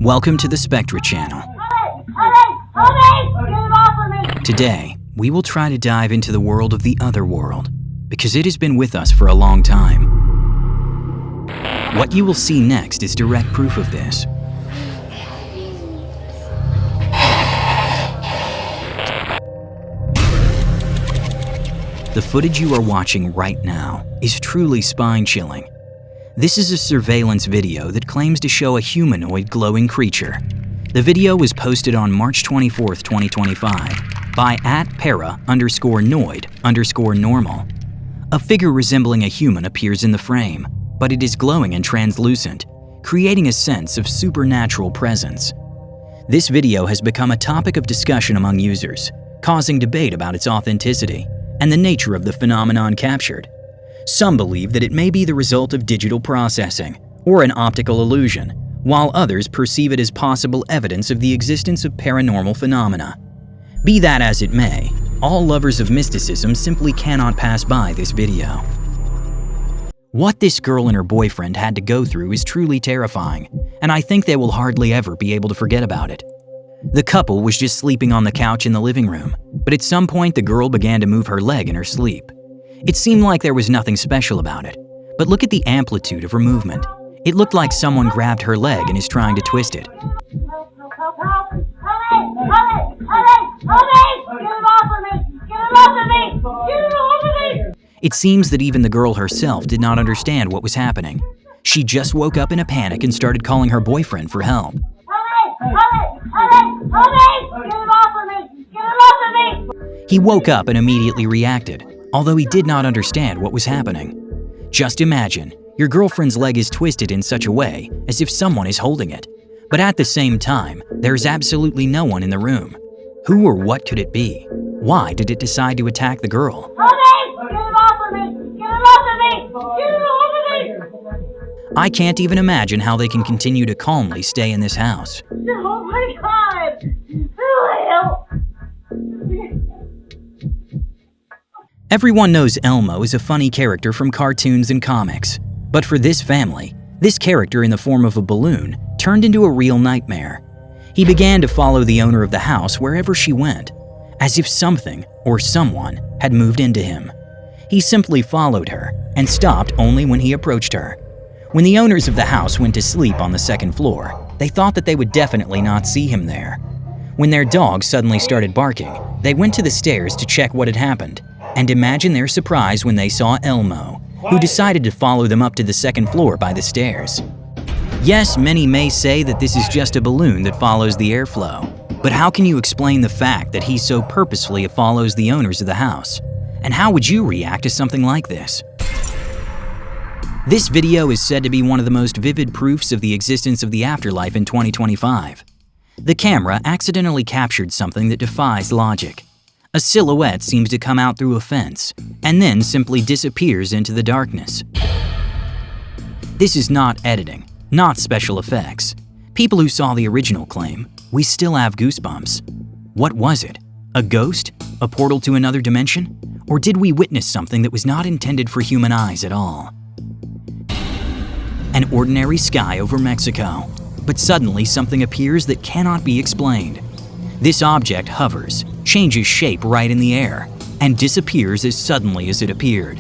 Welcome to the Spectra channel. Today, we will try to dive into the world of the other world, because it has been with us for a long time. What you will see next is direct proof of this. The footage you are watching right now is truly spine-chilling. This is a surveillance video that claims to show a humanoid glowing creature. The video was posted on March 24, 2025 by @para_noid_normal. A figure resembling a human appears in the frame, but it is glowing and translucent, creating a sense of supernatural presence. This video has become a topic of discussion among users, causing debate about its authenticity and the nature of the phenomenon captured. Some believe that it may be the result of digital processing or an optical illusion, while others perceive it as possible evidence of the existence of paranormal phenomena. Be that as it may, all lovers of mysticism simply cannot pass by this video. What this girl and her boyfriend had to go through is truly terrifying, and I think they will hardly ever be able to forget about it. The couple was just sleeping on the couch in the living room, but at some point the girl began to move her leg in her sleep. It seemed like there was nothing special about it, but look at the amplitude of her movement. It looked like someone grabbed her leg and is trying to twist it. It seems that even the girl herself did not understand what was happening. She just woke up in a panic and started calling her boyfriend for help. He woke up and immediately reacted, although he did not understand what was happening. Just imagine, your girlfriend's leg is twisted in such a way as if someone is holding it. But at the same time, there is absolutely no one in the room. Who or what could it be? Why did it decide to attack the girl? I can't even imagine how they can continue to calmly stay in this house. Oh my God! Help! Everyone knows Elmo is a funny character from cartoons and comics. But for this family, this character in the form of a balloon turned into a real nightmare. He began to follow the owner of the house wherever she went, as if something or someone had moved into him. He simply followed her and stopped only when he approached her. When the owners of the house went to sleep on the second floor, they thought that they would definitely not see him there. When their dog suddenly started barking, they went to the stairs to check what had happened, and imagine their surprise when they saw Elmo, who decided to follow them up to the second floor by the stairs. Yes, many may say that this is just a balloon that follows the airflow, but how can you explain the fact that he so purposefully follows the owners of the house? And how would you react to something like this? This video is said to be one of the most vivid proofs of the existence of the afterlife in 2025. The camera accidentally captured something that defies logic. A silhouette seems to come out through a fence, and then simply disappears into the darkness. This is not editing, not special effects. People who saw the original claim, "We still have goosebumps." What was it? A ghost? A portal to another dimension? Or did we witness something that was not intended for human eyes at all? An ordinary sky over Mexico, but suddenly something appears that cannot be explained. This object hovers, changes shape right in the air, and disappears as suddenly as it appeared.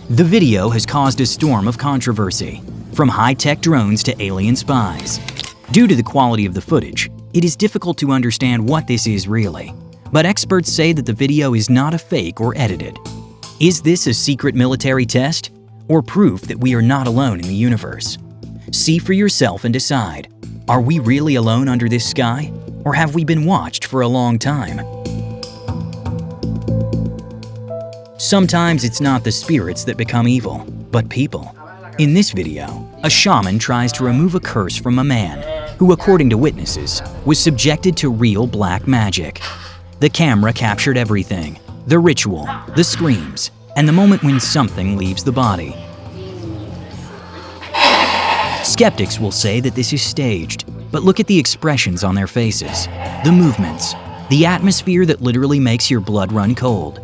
The video has caused a storm of controversy, from high-tech drones to alien spies. Due to the quality of the footage, it is difficult to understand what this is really, but experts say that the video is not a fake or edited. Is this a secret military test, or proof that we are not alone in the universe? See for yourself and decide, are we really alone under this sky, or have we been watched for a long time? Sometimes it's not the spirits that become evil, but people. In this video, a shaman tries to remove a curse from a man who, according to witnesses, was subjected to real black magic. The camera captured everything: the ritual, the screams, and the moment when something leaves the body. Skeptics will say that this is staged, but look at the expressions on their faces, the movements, the atmosphere that literally makes your blood run cold.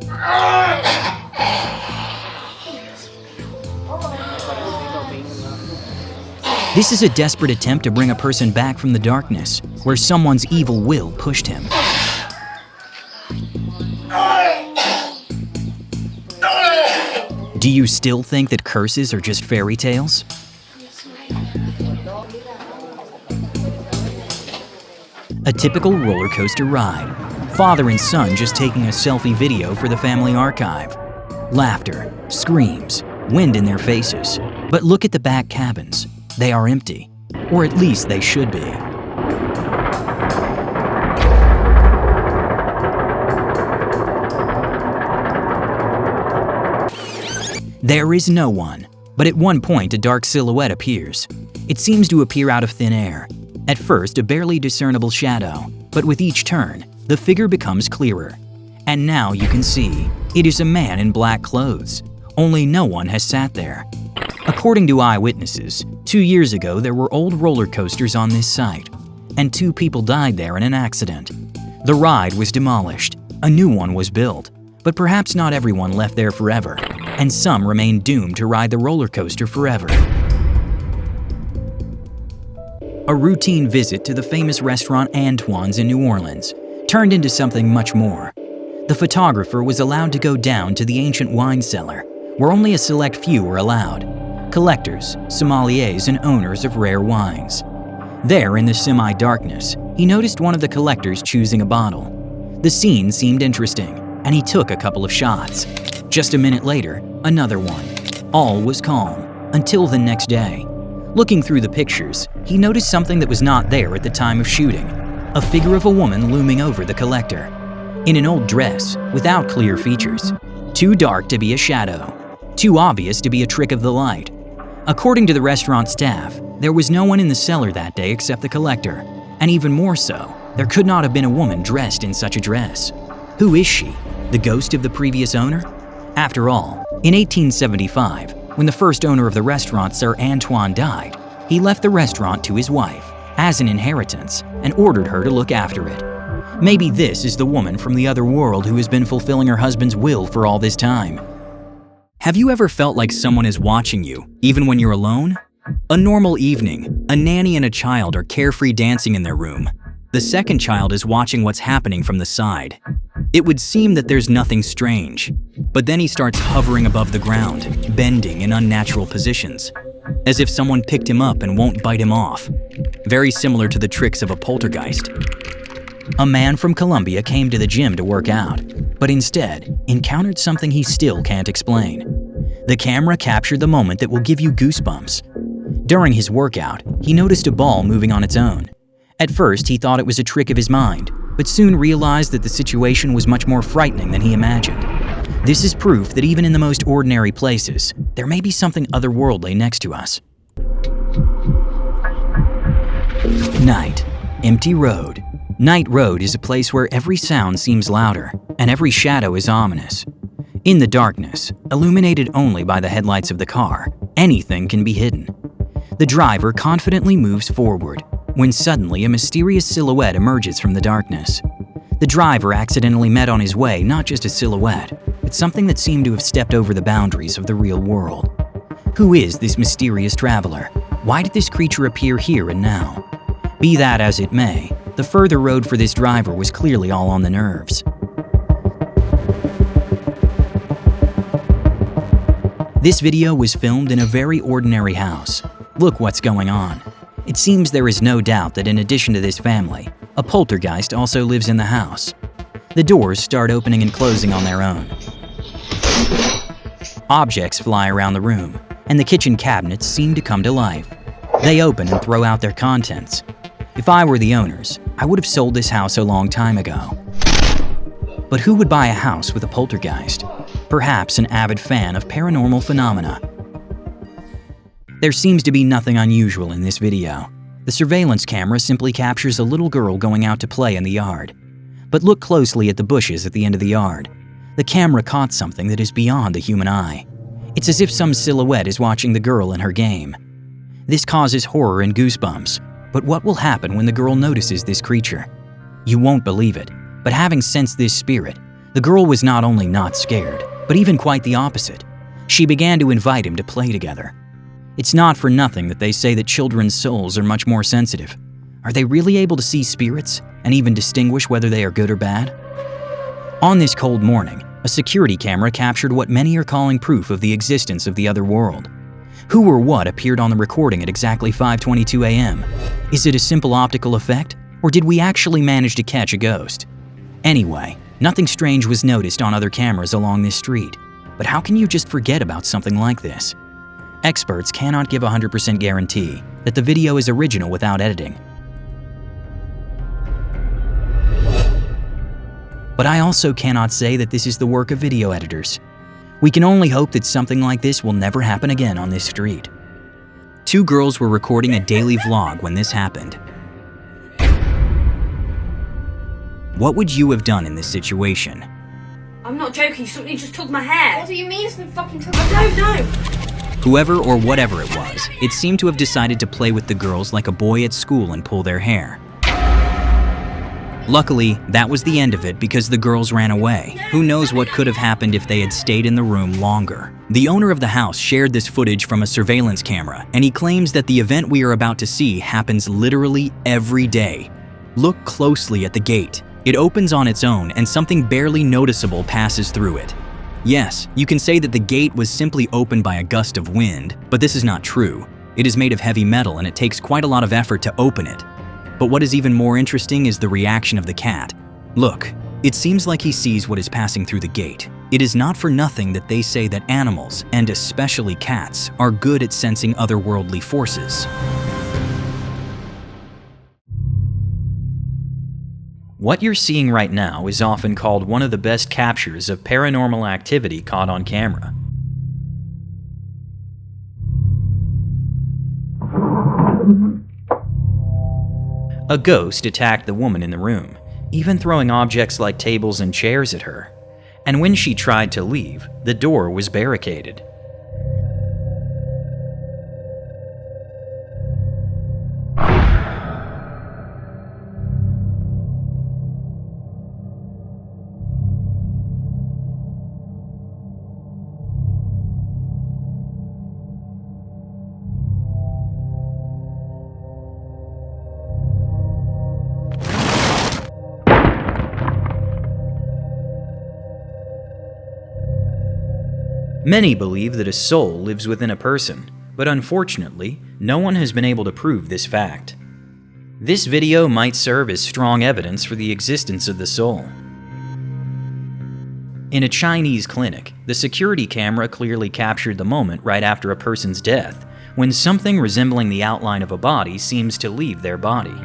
This is a desperate attempt to bring a person back from the darkness, where someone's evil will pushed him. Do you still think that curses are just fairy tales? A typical roller coaster ride. Father and son just taking a selfie video for the family archive. Laughter, screams, wind in their faces. But look at the back cabins. They are empty. Or at least they should be. There is no one, but at one point a dark silhouette appears. It seems to appear out of thin air. At first, a barely discernible shadow, but with each turn, the figure becomes clearer. And now you can see, it is a man in black clothes, only no one has sat there. According to eyewitnesses, 2 years ago there were old roller coasters on this site, and 2 people died there in an accident. The ride was demolished, a new one was built, but perhaps not everyone left there forever, and some remain doomed to ride the roller coaster forever. A routine visit to the famous restaurant Antoine's in New Orleans turned into something much more. The photographer was allowed to go down to the ancient wine cellar, where only a select few were allowed: collectors, sommeliers, and owners of rare wines. There, in the semi-darkness, he noticed one of the collectors choosing a bottle. The scene seemed interesting, and he took a couple of shots. Just a minute later, another one. All was calm, until the next day. Looking through the pictures, he noticed something that was not there at the time of shooting: a figure of a woman looming over the collector. In an old dress, without clear features. Too dark to be a shadow. Too obvious to be a trick of the light. According to the restaurant staff, there was no one in the cellar that day except the collector. And even more so, there could not have been a woman dressed in such a dress. Who is she? The ghost of the previous owner? After all, in 1875, when the first owner of the restaurant, Sir Antoine, died, he left the restaurant to his wife as an inheritance and ordered her to look after it. Maybe this is the woman from the other world who has been fulfilling her husband's will for all this time. Have you ever felt like someone is watching you, even when you're alone? A normal evening, a nanny and a child are carefree dancing in their room. The second child is watching what's happening from the side. It would seem that there's nothing strange, but then he starts hovering above the ground, bending in unnatural positions, as if someone picked him up and won't bite him off. Very similar to the tricks of a poltergeist. A man from Colombia came to the gym to work out, but instead encountered something he still can't explain. The camera captured the moment that will give you goosebumps. During his workout, he noticed a ball moving on its own. At first, he thought it was a trick of his mind, but soon realized that the situation was much more frightening than he imagined. This is proof that even in the most ordinary places, there may be something otherworldly next to us. Night. Empty road. Night road is a place where every sound seems louder, and every shadow is ominous. In the darkness, illuminated only by the headlights of the car, anything can be hidden. The driver confidently moves forward, when suddenly a mysterious silhouette emerges from the darkness. The driver accidentally met on his way not just a silhouette, but something that seemed to have stepped over the boundaries of the real world. Who is this mysterious traveler? Why did this creature appear here and now? Be that as it may, the further road for this driver was clearly all on the nerves. This video was filmed in a very ordinary house. Look what's going on. It seems there is no doubt that in addition to this family, a poltergeist also lives in the house. The doors start opening and closing on their own. Objects fly around the room, and the kitchen cabinets seem to come to life. They open and throw out their contents. If I were the owners, I would have sold this house a long time ago. But who would buy a house with a poltergeist? Perhaps an avid fan of paranormal phenomena. There seems to be nothing unusual in this video. The surveillance camera simply captures a little girl going out to play in the yard. But look closely at the bushes at the end of the yard. The camera caught something that is beyond the human eye. It's as if some silhouette is watching the girl in her game. This causes horror and goosebumps. But what will happen when the girl notices this creature? You won't believe it, but having sensed this spirit, the girl was not only not scared, but even quite the opposite. She began to invite him to play together. It's not for nothing that they say that children's souls are much more sensitive. Are they really able to see spirits and even distinguish whether they are good or bad? On this cold morning, a security camera captured what many are calling proof of the existence of the other world. Who or what appeared on the recording at exactly 5:22 a.m.? Is it a simple optical effect, or did we actually manage to catch a ghost? Anyway, nothing strange was noticed on other cameras along this street. But how can you just forget about something like this? Experts cannot give a 100% guarantee that the video is original without editing. But I also cannot say that this is the work of video editors. We can only hope that something like this will never happen again on this street. Two girls were recording a daily vlog when this happened. What would you have done in this situation? I'm not joking, somebody just took my hair. What do you mean somebody fucking took I don't know. Whoever or whatever it was, it seemed to have decided to play with the girls like a boy at school and pull their hair. Luckily, that was the end of it because the girls ran away. Who knows what could have happened if they had stayed in the room longer. The owner of the house shared this footage from a surveillance camera, and he claims that the event we are about to see happens literally every day. Look closely at the gate. It opens on its own and something barely noticeable passes through it. Yes, you can say that the gate was simply opened by a gust of wind, but this is not true. It is made of heavy metal and it takes quite a lot of effort to open it. But what is even more interesting is the reaction of the cat. Look, it seems like he sees what is passing through the gate. It is not for nothing that they say that animals, and especially cats, are good at sensing otherworldly forces. What you're seeing right now is often called one of the best captures of paranormal activity caught on camera. A ghost attacked the woman in the room, even throwing objects like tables and chairs at her. And when she tried to leave, the door was barricaded. Many believe that a soul lives within a person, but unfortunately, no one has been able to prove this fact. This video might serve as strong evidence for the existence of the soul. In a Chinese clinic, the security camera clearly captured the moment right after a person's death, when something resembling the outline of a body seems to leave their body.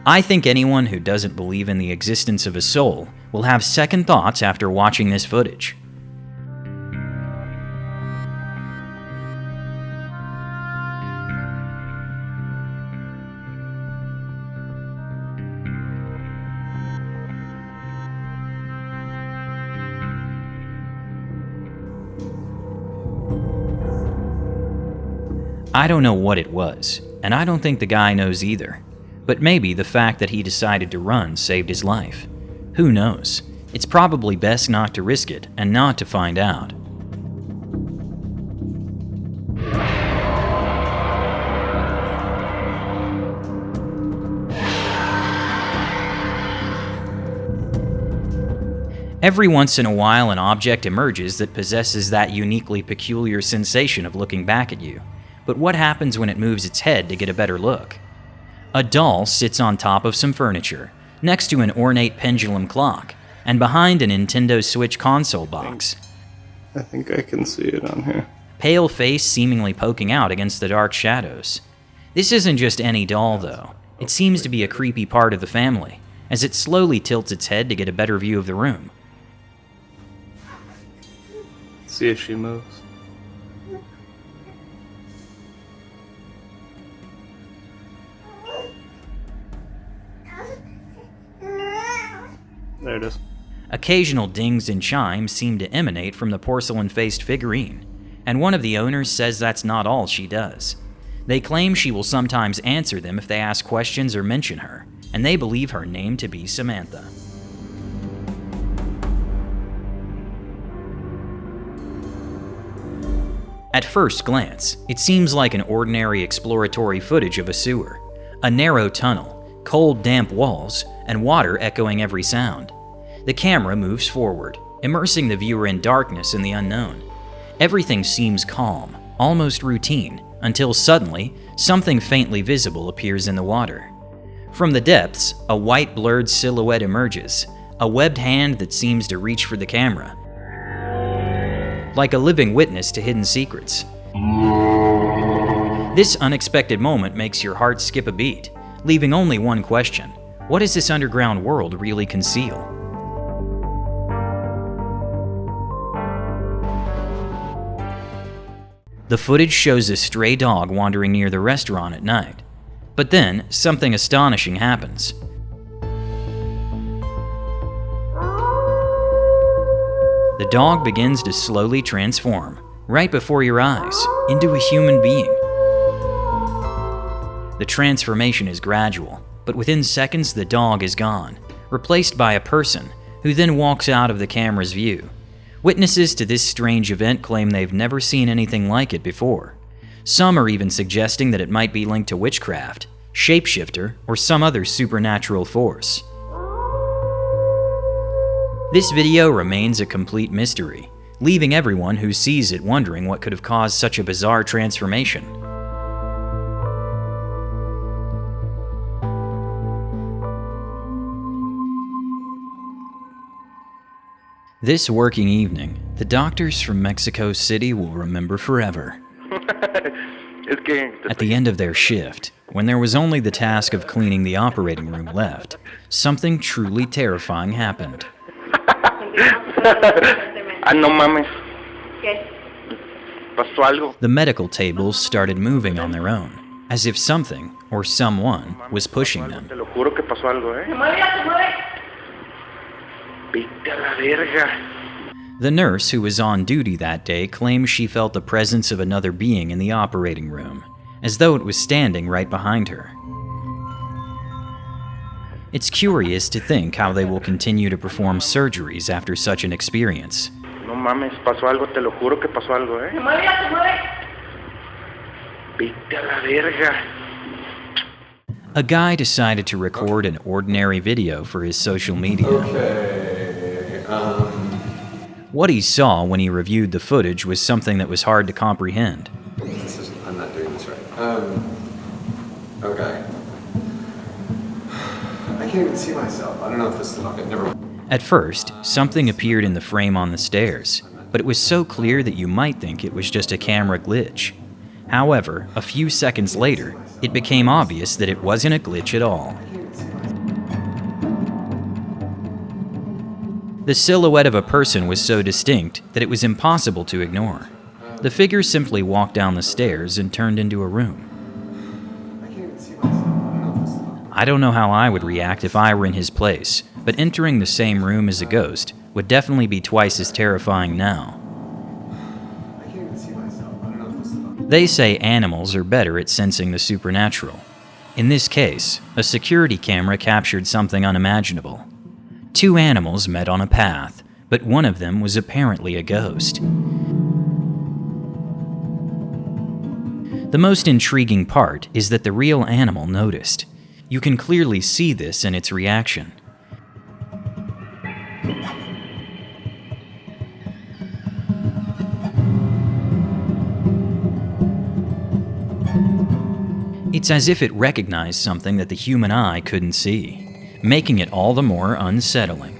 I think anyone who doesn't believe in the existence of a soul will have second thoughts after watching this footage. I don't know what it was, and I don't think the guy knows either. But maybe the fact that he decided to run saved his life. Who knows? It's probably best not to risk it and not to find out. Every once in a while, an object emerges that possesses that uniquely peculiar sensation of looking back at you. But what happens when it moves its head to get a better look? A doll sits on top of some furniture, next to an ornate pendulum clock, and behind a Nintendo Switch console box. I think I can see it on here. Pale face seemingly poking out against the dark shadows. This isn't just any doll, though. It seems to be a creepy part of the family, as it slowly tilts its head to get a better view of the room. See if she moves. There it is. Occasional dings and chimes seem to emanate from the porcelain-faced figurine, and one of the owners says that's not all she does. They claim she will sometimes answer them if they ask questions or mention her, and they believe her name to be Samantha. At first glance, it seems like an ordinary exploratory footage of a sewer. A narrow tunnel, cold damp walls, and water echoing every sound. The camera moves forward, immersing the viewer in darkness and the unknown. Everything seems calm, almost routine, until suddenly, something faintly visible appears in the water. From the depths, a white blurred silhouette emerges, a webbed hand that seems to reach for the camera. Like a living witness to hidden secrets. This unexpected moment makes your heart skip a beat, leaving only one question. What does this underground world really conceal? The footage shows a stray dog wandering near the restaurant at night. But then, something astonishing happens. The dog begins to slowly transform, right before your eyes, into a human being. The transformation is gradual, but within seconds the dog is gone, replaced by a person, who then walks out of the camera's view. Witnesses to this strange event claim they've never seen anything like it before. Some are even suggesting that it might be linked to witchcraft, shapeshifter, or some other supernatural force. This video remains a complete mystery, leaving everyone who sees it wondering what could have caused such a bizarre transformation. This working evening, the doctors from Mexico City will remember forever. At the end of their shift, when there was only the task of cleaning the operating room left, something truly terrifying happened. No mames. Pasó algo. The medical tables started moving on their own, as if something or someone was pushing them. Te lo juro que pasó algo, Vete a la verga. The nurse who was on duty that day claims she felt the presence of another being in the operating room, as though it was standing right behind her. It's curious to think how they will continue to perform surgeries after such an experience. No mames, pasó algo, te lo juro que pasó algo, Vete a la verga. A guy decided to record an ordinary video for his social media. What he saw when he reviewed the footage was something that was hard to comprehend. I'm not doing this right. Okay. I can't even see myself. I don't know if this is okay. Never mind. At first, something appeared in the frame on the stairs, but it was so clear that you might think it was just a camera glitch. However, a few seconds later, it became obvious that it wasn't a glitch at all. The silhouette of a person was so distinct that it was impossible to ignore. The figure simply walked down the stairs and turned into a room. I don't know how I would react if I were in his place, but entering the same room as a ghost would definitely be twice as terrifying now. They say animals are better at sensing the supernatural. In this case, a security camera captured something unimaginable. Two animals met on a path, but one of them was apparently a ghost. The most intriguing part is that the real animal noticed. You can clearly see this in its reaction. It's as if it recognized something that the human eye couldn't see, making it all the more unsettling.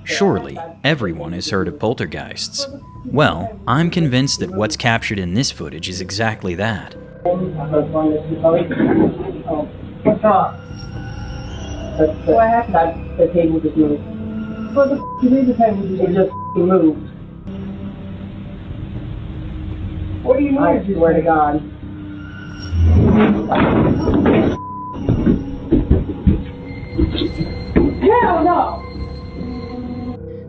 Surely, everyone has heard of poltergeists. Well, I'm convinced that what's captured in this footage is exactly that. What happened? The table just moved. What the f*** did the table just moved? What do you mean? I swear to God. Hell no!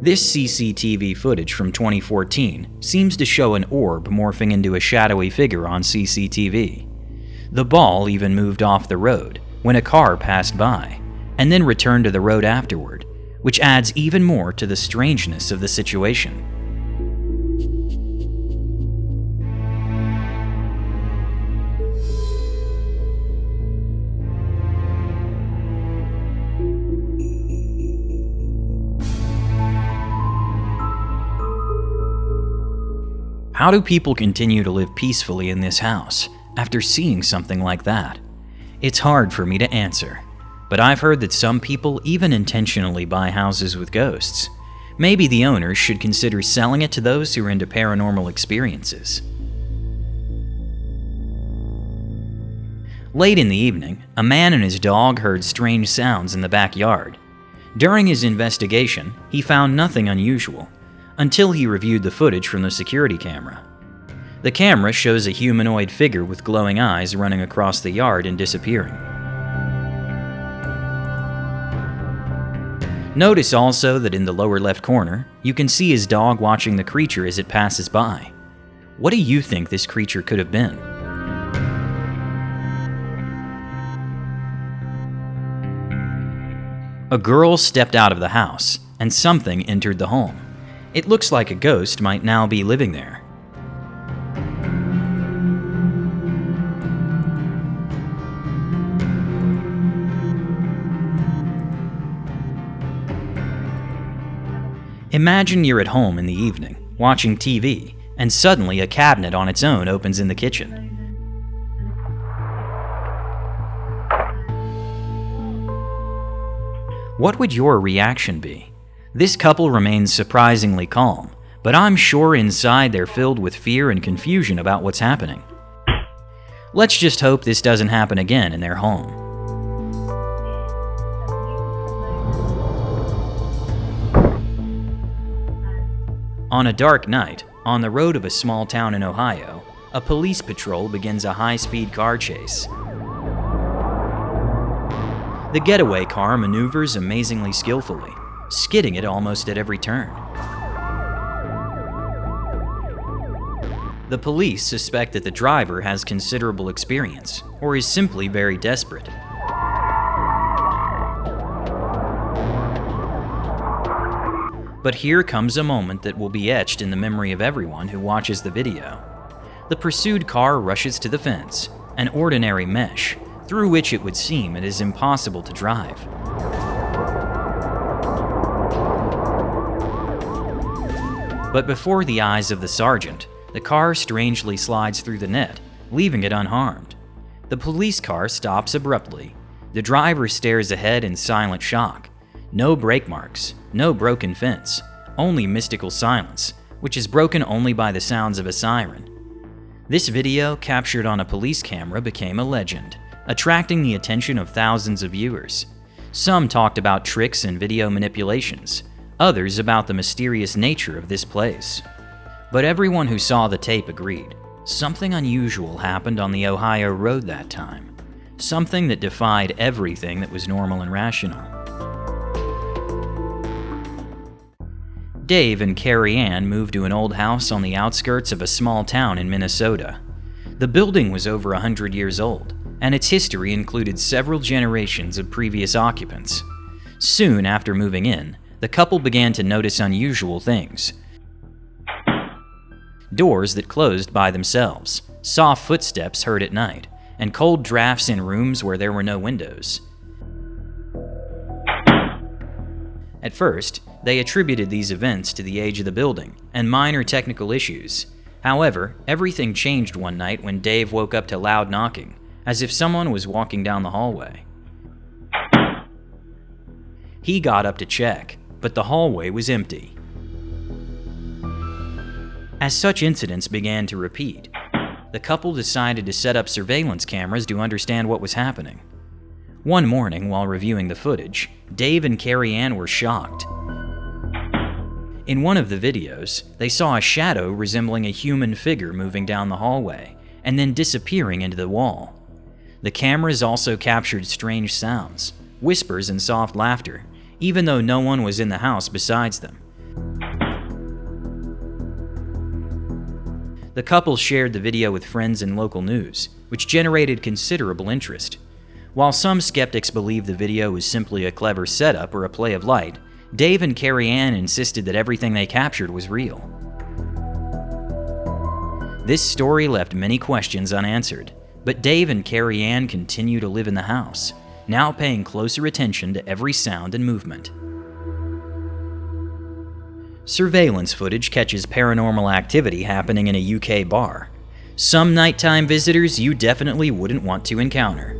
This CCTV footage from 2014 seems to show an orb morphing into a shadowy figure on CCTV. The ball even moved off the road when a car passed by, and then returned to the road afterward, which adds even more to the strangeness of the situation. How do people continue to live peacefully in this house after seeing something like that? It's hard for me to answer, but I've heard that some people even intentionally buy houses with ghosts. Maybe the owners should consider selling it to those who are into paranormal experiences. Late in the evening, a man and his dog heard strange sounds in the backyard. During his investigation, he found nothing unusual, until he reviewed the footage from the security camera. The camera shows a humanoid figure with glowing eyes running across the yard and disappearing. Notice also that in the lower left corner, you can see his dog watching the creature as it passes by. What do you think this creature could have been? A girl stepped out of the house, and something entered the home. It looks like a ghost might now be living there. Imagine you're at home in the evening, watching TV, and suddenly a cabinet on its own opens in the kitchen. What would your reaction be? This couple remains surprisingly calm, but I'm sure inside they're filled with fear and confusion about what's happening. Let's just hope this doesn't happen again in their home. On a dark night, on the road of a small town in Ohio, a police patrol begins a high-speed car chase. The getaway car maneuvers amazingly skillfully, skidding it almost at every turn. The police suspect that the driver has considerable experience, or is simply very desperate. But here comes a moment that will be etched in the memory of everyone who watches the video. The pursued car rushes to the fence, an ordinary mesh, through which it would seem it is impossible to drive. But before the eyes of the sergeant, the car strangely slides through the net, leaving it unharmed. The police car stops abruptly. The driver stares ahead in silent shock. No brake marks, no broken fence, only mystical silence, which is broken only by the sounds of a siren. This video, captured on a police camera, became a legend, attracting the attention of thousands of viewers. Some talked about tricks and video manipulations, others about the mysterious nature of this place. But everyone who saw the tape agreed. Something unusual happened on the Ohio road that time. Something that defied everything that was normal and rational. Dave and Carrie Ann moved to an old house on the outskirts of a small town in Minnesota. The building was over 100 years old, and its history included several generations of previous occupants. Soon after moving in, the couple began to notice unusual things. Doors that closed by themselves, soft footsteps heard at night, and cold drafts in rooms where there were no windows. At first, they attributed these events to the age of the building and minor technical issues. However, everything changed one night when Dave woke up to loud knocking, as if someone was walking down the hallway. He got up to check, but the hallway was empty. As such incidents began to repeat, the couple decided to set up surveillance cameras to understand what was happening. One morning, while reviewing the footage, Dave and Carrie Ann were shocked. In one of the videos, they saw a shadow resembling a human figure moving down the hallway and then disappearing into the wall. The cameras also captured strange sounds, whispers and soft laughter, even though no one was in the house besides them. The couple shared the video with friends and local news, which generated considerable interest. While some skeptics believe the video was simply a clever setup or a play of light, Dave and Carrie Ann insisted that everything they captured was real. This story left many questions unanswered, but Dave and Carrie Ann continue to live in the house, now paying closer attention to every sound and movement. Surveillance footage catches paranormal activity happening in a UK bar. Some nighttime visitors you definitely wouldn't want to encounter.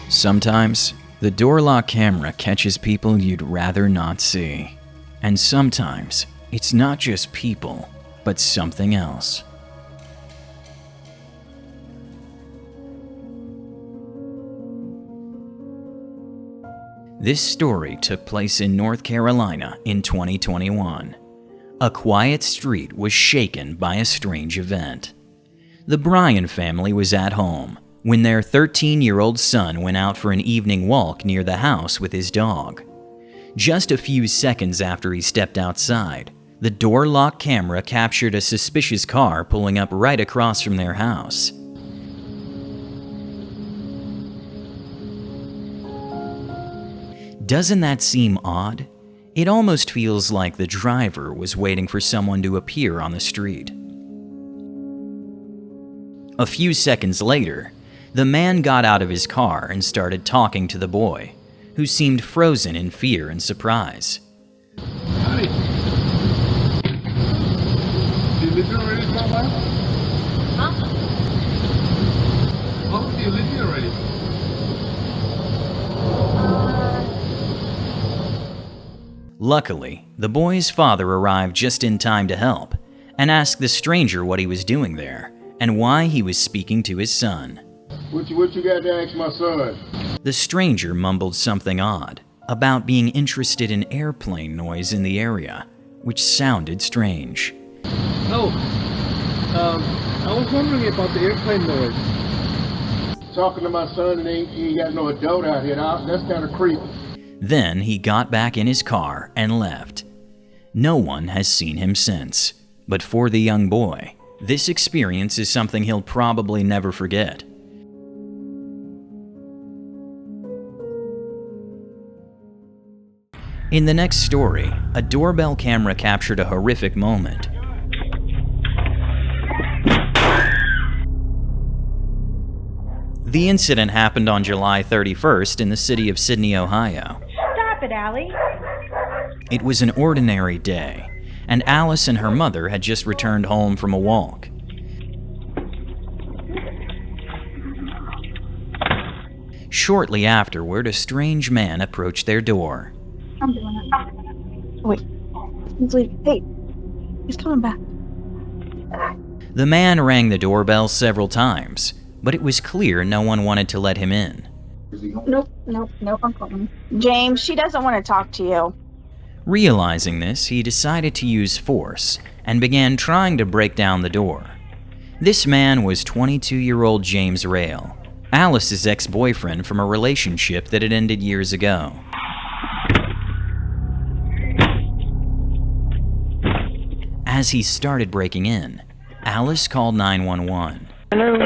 Sometimes, the door lock camera catches people you'd rather not see. And sometimes, it's not just people, but something else. This story took place in North Carolina in 2021. A quiet street was shaken by a strange event. The Bryan family was at home when their 13-year-old son went out for an evening walk near the house with his dog. Just a few seconds after he stepped outside, the door lock camera captured a suspicious car pulling up right across from their house. Doesn't that seem odd? It almost feels like the driver was waiting for someone to appear on the street. A few seconds later, the man got out of his car and started talking to the boy, who seemed frozen in fear and surprise. Honey, you living already, Papa? Huh? Oh, you living already? Luckily, the boy's father arrived just in time to help and asked the stranger what he was doing there and why he was speaking to his son. What you got to ask my son? The stranger mumbled something odd about being interested in airplane noise in the area, which sounded strange. Oh, I was wondering about the airplane noise. Talking to my son and he ain't got no adult out here. That's kind of creepy. Then he got back in his car and left. No one has seen him since, but for the young boy, this experience is something he'll probably never forget. In the next story, a doorbell camera captured a horrific moment. The incident happened on July 31st in the city of Sydney, Ohio. Stop it, Allie. It was an ordinary day, and Alice and her mother had just returned home from a walk. Shortly afterward, a strange man approached their door. I'm doing it. Wait. He's leaving. Hey. He's coming back. The man rang the doorbell several times, but it was clear no one wanted to let him in. Nope, I'm calling. James, she doesn't want to talk to you. Realizing this, he decided to use force and began trying to break down the door. This man was 22-year-old James Rail, Alice's ex-boyfriend from a relationship that had ended years ago. As he started breaking in, Alice called 911. Hello.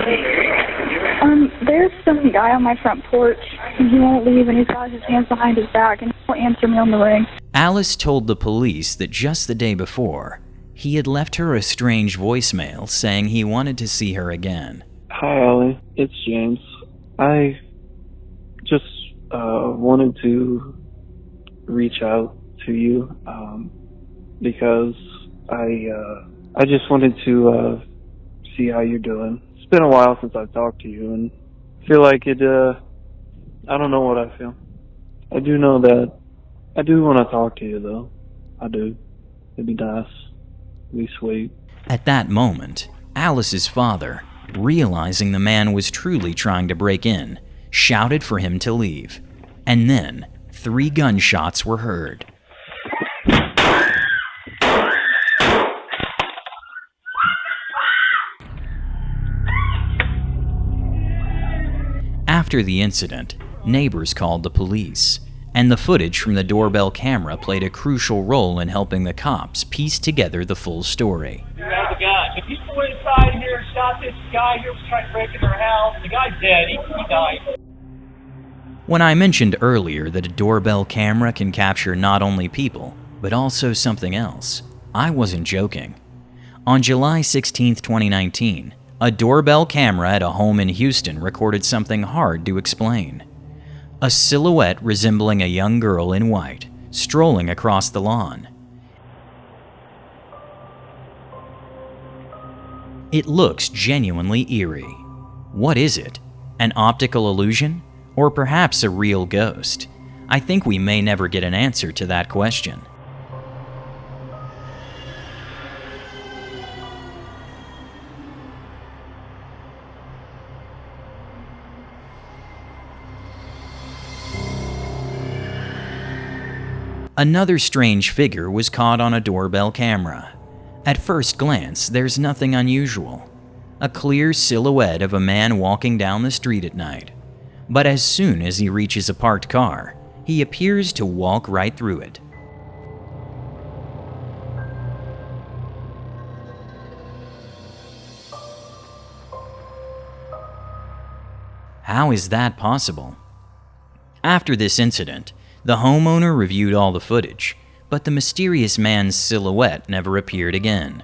There's some guy on my front porch, and he won't leave, and he's got his hands behind his back, and he won't answer me on the ring. Alice told the police that just the day before, he had left her a strange voicemail saying he wanted to see her again. Hi, Allie. It's James. I just wanted to reach out to you because I just wanted to see how you're doing. It's been a while since I've talked to you, and I feel like it, I don't know what I feel. I do know that I do want to talk to you, though. I do. It'd be nice. It'd be sweet. At that moment, Alice's father, realizing the man was truly trying to break in, shouted for him to leave, and then 3 gunshots were heard. After the incident, neighbors called the police, and the footage from the doorbell camera played a crucial role in helping the cops piece together the full story. The guy. The people inside here shot this guy here was trying to break into their house. The guy's dead. He died. When I mentioned earlier that a doorbell camera can capture not only people, but also something else, I wasn't joking. On July 16, 2019, a doorbell camera at a home in Houston recorded something hard to explain. A silhouette resembling a young girl in white, strolling across the lawn. It looks genuinely eerie. What is it? An optical illusion? Or perhaps a real ghost? I think we may never get an answer to that question. Another strange figure was caught on a doorbell camera. At first glance, there's nothing unusual. A clear silhouette of a man walking down the street at night. But as soon as he reaches a parked car, he appears to walk right through it. How is that possible? After this incident, the homeowner reviewed all the footage, but the mysterious man's silhouette never appeared again.